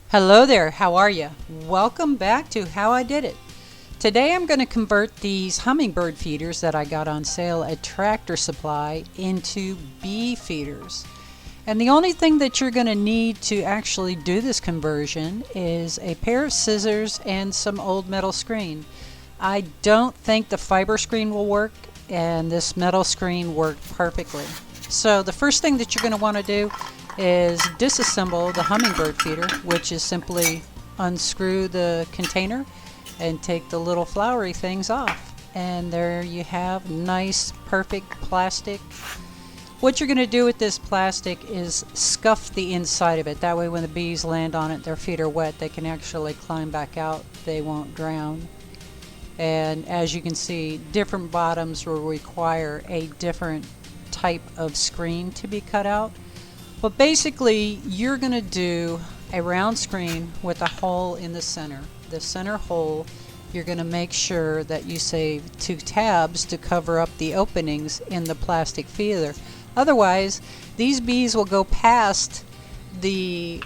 Hello there, how are you? Welcome back to How I Did It. Today I'm going to convert these hummingbird feeders that I got on sale at Tractor Supply into bee feeders. And the only thing that you're going to need to actually do this conversion is a pair of scissors and some old metal screen. I don't think the fiber screen will work, and this metal screen worked perfectly. So the first thing that you're going to want to do is disassemble the hummingbird feeder, which is simply unscrew the container and take the little flowery things off. And there you have nice, perfect plastic. What you're going to do with this plastic is scuff the inside of it. That way when the bees land on it, their feet are wet, they can actually climb back out. They won't drown. And as you can see, different bottoms will require a different type of screen to be cut out. But basically, you're going to do a round screen with a hole in the center. The center hole, you're going to make sure that you save 2 tabs to cover up the openings in the plastic feeder. Otherwise, these bees will go past the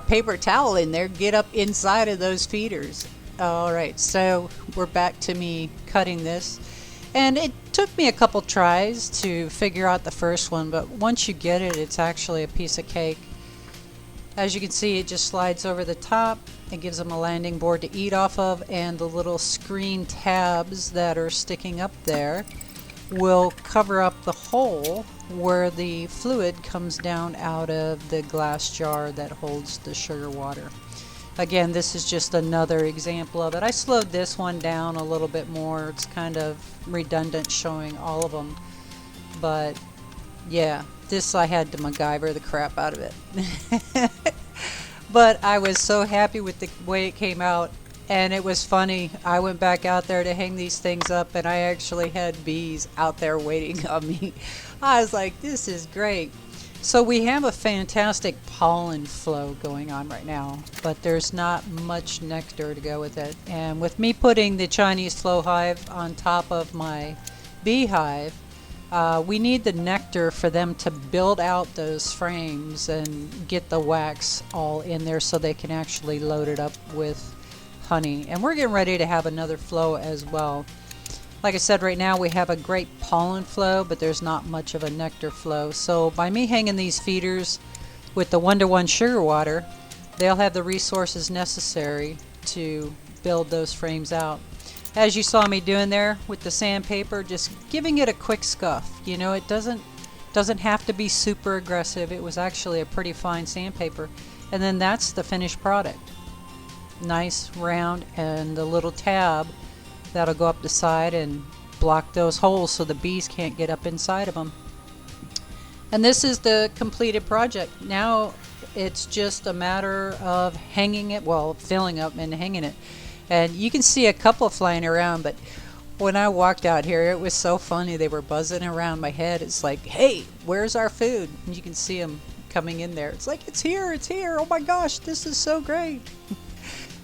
paper towel in there, get up inside of those feeders. Alright, so we're back to me cutting this. And it took me a couple tries to figure out the first one, but once you get it, it's actually a piece of cake. As you can see, it just slides over the top. It gives them a landing board to eat off of, and the little screen tabs that are sticking up there will cover up the hole where the fluid comes down out of the glass jar that holds the sugar water. Again, this is just another example of it. I slowed this one down a little bit more. It's kind of redundant showing all of them. But yeah, this I had to MacGyver the crap out of it. But I was so happy with the way it came out. And it was funny. I went back out there to hang these things up, and I actually had bees out there waiting on me. I was like, this is great. So we have a fantastic pollen flow going on right now, but there's not much nectar to go with it. And with me putting the Chinese flow hive on top of my beehive, we need the nectar for them to build out those frames and get the wax all in there so they can actually load it up with honey. And we're getting ready to have another flow as well. Like I said, right now we have a great pollen flow, but there's not much of a nectar flow. So by me hanging these feeders with the 1-to-1 sugar water, they'll have the resources necessary to build those frames out. As you saw me doing there with the sandpaper, just giving it a quick scuff. You know, it doesn't have to be super aggressive. It was actually a pretty fine sandpaper. And then that's the finished product. Nice, round, and the little tab that'll go up the side and block those holes so the bees can't get up inside of them. And this is the completed project. Now it's just a matter of hanging it, well, filling up and hanging it. And you can see a couple flying around, but when I walked out here, it was so funny. They were buzzing around my head. It's like, hey, where's our food? And you can see them coming in there. It's like, it's here, it's here. Oh my gosh, this is so great.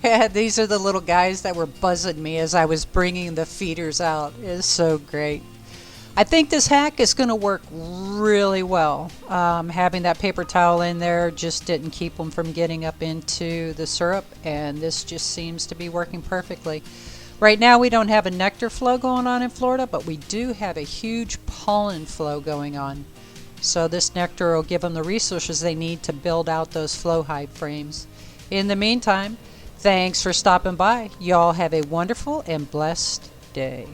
Yeah, these are the little guys that were buzzing me as I was bringing the feeders out. It's so great. I think this hack is going to work really well. Having that paper towel in there just didn't keep them from getting up into the syrup, and this just seems to be working perfectly. Right now we don't have a nectar flow going on in Florida, but we do have a huge pollen flow going on. So this nectar will give them the resources they need to build out those flow hive frames. In the meantime, thanks for stopping by. Y'all have a wonderful and blessed day.